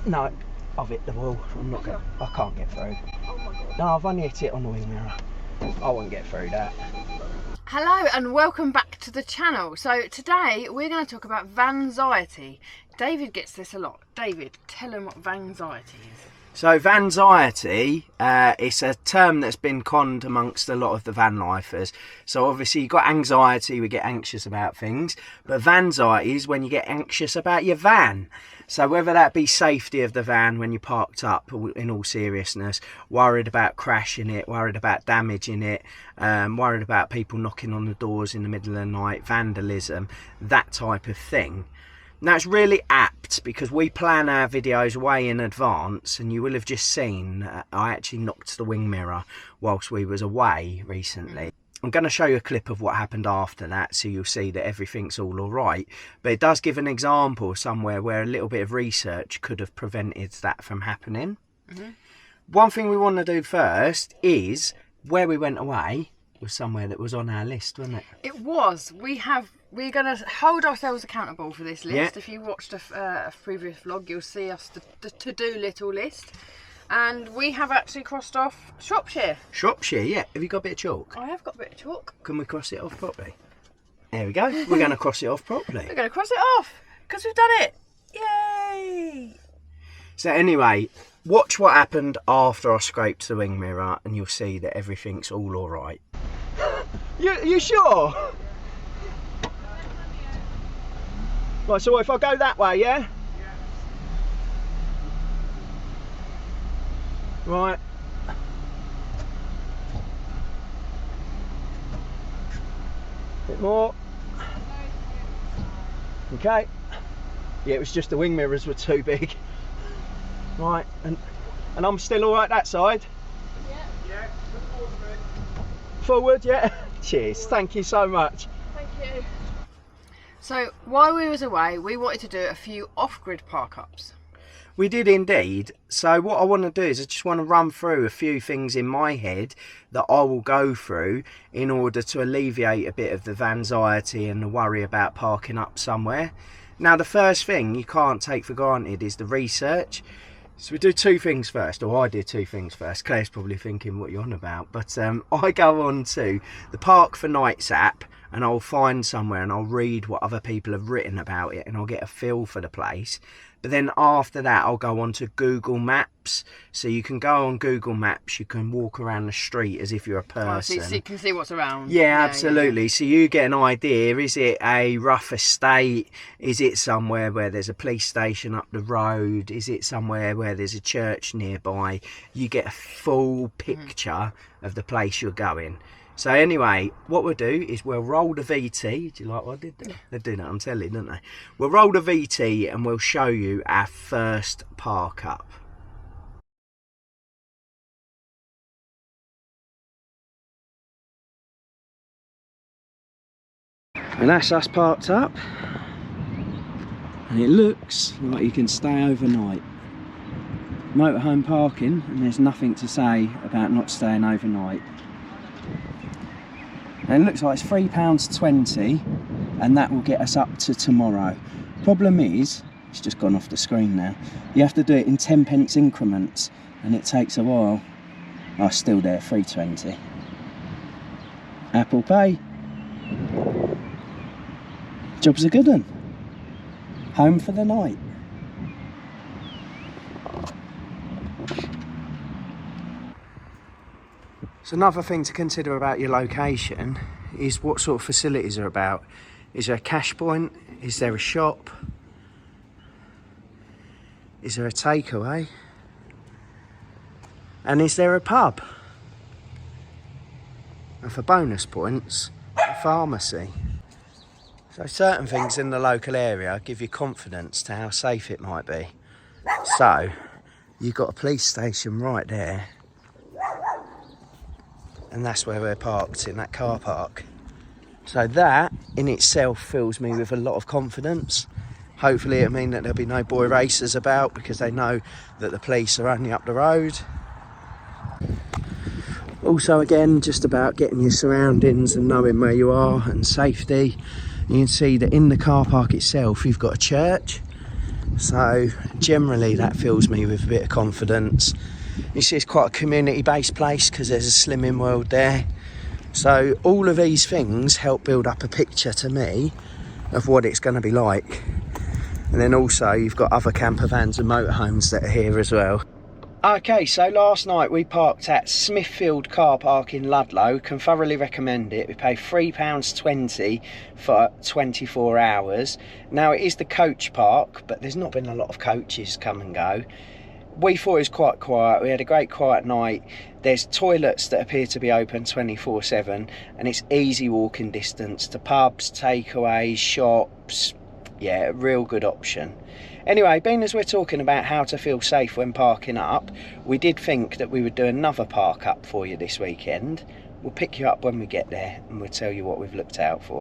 No, I've hit the wall. I can't get through. Oh my God. No, I've only hit it on the wing mirror. I won't get through that. Hello and welcome back to the channel. So today we're going to talk about vanxiety. David gets this a lot. David, tell him what vanxiety is. So vanxiety, it's a term that's been conned amongst a lot of the van lifers. So obviously you've got anxiety, we get anxious about things, but vanxiety is when you get anxious about your van. So whether that be safety of the van when you're parked up, in all seriousness, worried about crashing it, worried about damaging it, worried about people knocking on the doors in the middle of the night, vandalism, that type of thing. Now it's really apt because we plan our videos way in advance, and you will have just seen I actually knocked the wing mirror whilst we was away recently. I'm going to show you a clip of what happened after that so you'll see that everything's all alright, but it does give an example somewhere where a little bit of research could have prevented that from happening. One thing we want to do first is where we went away was somewhere that was on our list, wasn't it? It was. We're going to hold ourselves accountable for this list. Yeah. If you watched a previous vlog, you'll see us the to-do little list. And we have actually crossed off Shropshire. Shropshire, yeah. Have you got a bit of chalk? I have got a bit of chalk. Can we cross it off properly? There we go. We're going to cross it off properly. We're going to cross it off because we've done it. Yay! So anyway, watch what happened after I scraped the wing mirror and you'll see that everything's all alright. You sure? Right, so if I go that way, yeah? Right. Bit more. Okay. Yeah, it was just the wing mirrors were too big. Right, and I'm still alright that side? Yeah, forward, yeah. Cheers, thank you so much. Thank you. So while we was away, we wanted to do a few off-grid park-ups. We did indeed. So what I want to do is I just want to run through a few things in my head that I will go through in order to alleviate a bit of the vanxiety and the worry about parking up somewhere. Now the first thing you can't take for granted is the research. So we do two things first, or I did two things first. Claire's probably thinking what you're on about, but I go on to the Park for Nights app and I'll find somewhere and I'll read what other people have written about it and I'll get a feel for the place. But then after that I'll go on to Google Maps. So you can go on Google Maps, you can walk around the street as if you're a person. So you can see what's around. Yeah, absolutely. Yeah. So you get an idea, is it a rough estate? Is it somewhere where there's a police station up the road? Is it somewhere where there's a church nearby? You get a full picture of the place you're going. So anyway, what we'll do is we'll roll the VT. Do you like what I did there? They do that on telly, don't they? We'll roll the VT and we'll show you our first park up. And that's us parked up. And it looks like you can stay overnight. Motorhome parking, and there's nothing to say about not staying overnight. And it looks like it's £3.20 and that will get us up to tomorrow. Problem is, it's just gone off the screen now, you have to do it in 10p increments and it takes a while. Oh, still there, £3.20. Apple Pay. Job's a good one. Home for the night. So another thing to consider about your location is what sort of facilities are about. Is there a cash point? Is there a shop? Is there a takeaway? And is there a pub? And for bonus points, a pharmacy. So certain things in the local area give you confidence to how safe it might be. So you've got a police station right there. And that's where we're parked, in that car park. So that in itself fills me with a lot of confidence. Hopefully it'll mean that there'll be no boy racers about because they know that the police are only up the road. Also again, just about getting your surroundings and knowing where you are and safety. You can see that in the car park itself you've got a church. So generally that fills me with a bit of confidence. You see, it's quite a community-based place because there's a Slimming World there. So all of these things help build up a picture to me of what it's going to be like. And then also you've got other camper vans and motorhomes that are here as well. Okay, so last night we parked at Smithfield car park in Ludlow. Can thoroughly recommend it. We pay £3.20 for 24 hours. Now it is the coach park, but there's not been a lot of coaches come and go. We thought it was quite quiet. We had a great quiet night. There's toilets that appear to be open 24/7, and it's easy walking distance to pubs, takeaways, shops. Yeah, a real good option. Anyway, being as we're talking about how to feel safe when parking up, we did think that we would do another park up for you this weekend. We'll pick you up when we get there and we'll tell you what we've looked out for.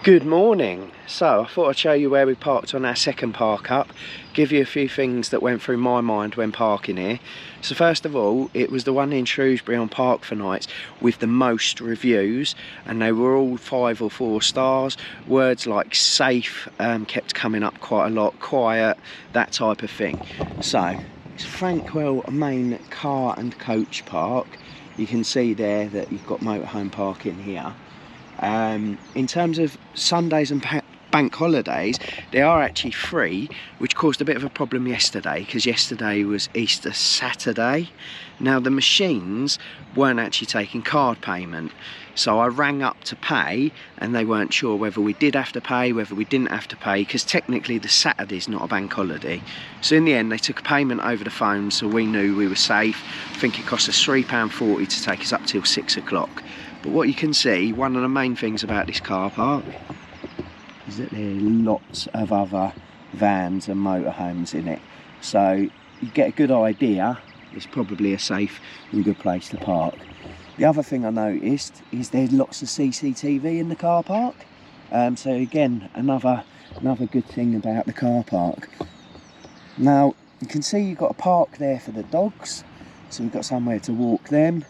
Good morning. So I thought I'd show you where we parked on our second park up, give you a few things that went through my mind when parking here. So first of all, it was the one in Shrewsbury on Park for Nights with the most reviews, and they were all 5 or 4 stars. Words like safe kept coming up quite a lot, quiet, that type of thing. So it's Frankwell main car and coach park. You can see there that you've got motorhome parking here. In terms of Sundays and bank holidays, they are actually free, which caused a bit of a problem yesterday because yesterday was Easter Saturday. Now the machines weren't actually taking card payment, so I rang up to pay and they weren't sure whether we did have to pay, whether we didn't have to pay, because technically the Saturday's not a bank holiday. So in the end they took a payment over the phone, so we knew we were safe. I think it cost us £3.40 to take us up till 6 o'clock. But what you can see, one of the main things about this car park is that there are lots of other vans and motorhomes in it. So you get a good idea, it's probably a safe and good place to park. The other thing I noticed is there's lots of CCTV in the car park. So again, another good thing about the car park. Now you can see you've got a park there for the dogs, so we've got somewhere to walk them.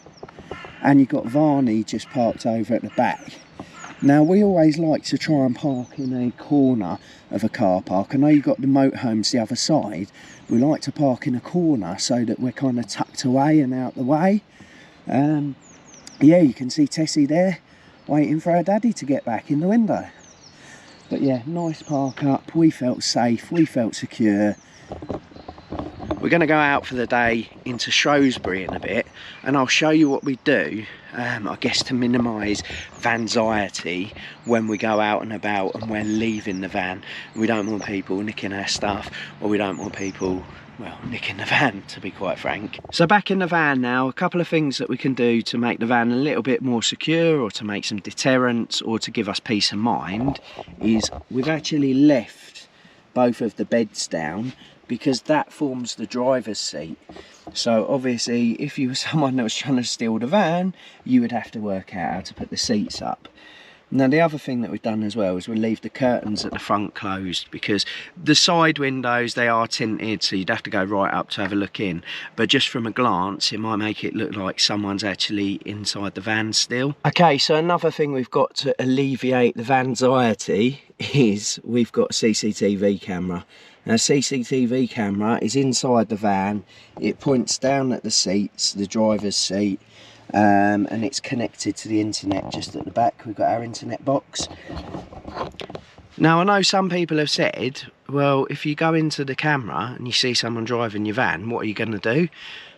And you've got Varney just parked over at the back. Now we always like to try and park in a corner of a car park. I know you've got the motorhomes the other side. We like to park in a corner so that we're kind of tucked away and out the way. Yeah, you can see Tessie there waiting for her daddy to get back in the window. But yeah, nice park up. We felt safe, we felt secure. We're going to go out for the day into Shrewsbury in a bit, and I'll show you what we do, I guess to minimise vanxiety when we go out and about and when leaving the van. We don't want people nicking our stuff, or we don't want people, well, nicking the van, to be quite frank. So back in the van now, a couple of things that we can do to make the van a little bit more secure, or to make some deterrents, or to give us peace of mind, is we've actually left both of the beds down, because that forms the driver's seat. So obviously if you were someone that was trying to steal the van, you would have to work out how to put the seats up. Now the other thing that we've done as well is we'll leave the curtains at the front closed, because the side windows, they are tinted, so you'd have to go right up to have a look in, but just from a glance it might make it look like someone's actually inside the van still. Okay, so another thing we've got to alleviate the vanxiety is we've got a CCTV camera. Now, a CCTV camera is inside the van. It points down at the seats, the driver's seat, and it's connected to the internet just at the back. We've got our internet box. Now, I know some people have said, well, if you go into the camera and you see someone driving your van, what are you going to do?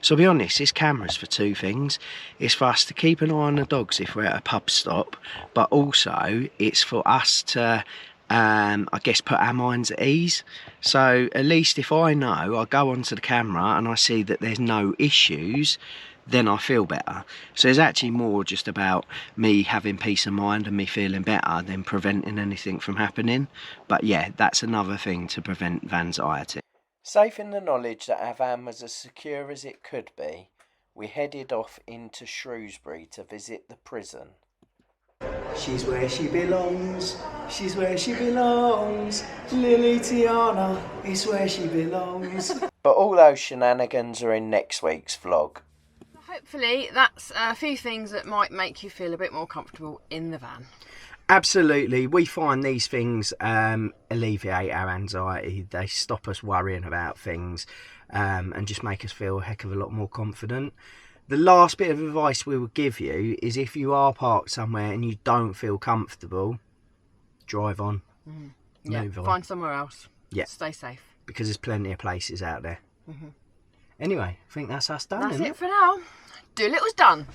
So I'll be honest, this camera's for two things. It's for us to keep an eye on the dogs if we're at a pub stop, but also it's for us to I guess put our minds at ease. So at least if I know, I go onto the camera and I see that there's no issues, then I feel better. So it's actually more just about me having peace of mind and me feeling better than preventing anything from happening. But yeah, that's another thing to prevent vanxiety. Safe in the knowledge that our van was as secure as it could be, we headed off into Shrewsbury to visit the prison. She's where she belongs, she's where she belongs, Lily Tiana is where she belongs. But all those shenanigans are in next week's vlog. Hopefully that's a few things that might make you feel a bit more comfortable in the van. Absolutely, we find these things alleviate our anxiety. They stop us worrying about things and just make us feel a heck of a lot more confident. The last bit of advice we would give you is if you are parked somewhere and you don't feel comfortable, drive on. Move on. Find somewhere else. Yeah. Stay safe. Because there's plenty of places out there. Anyway, I think that's us done. That's isn't it for now. Dolittle's done.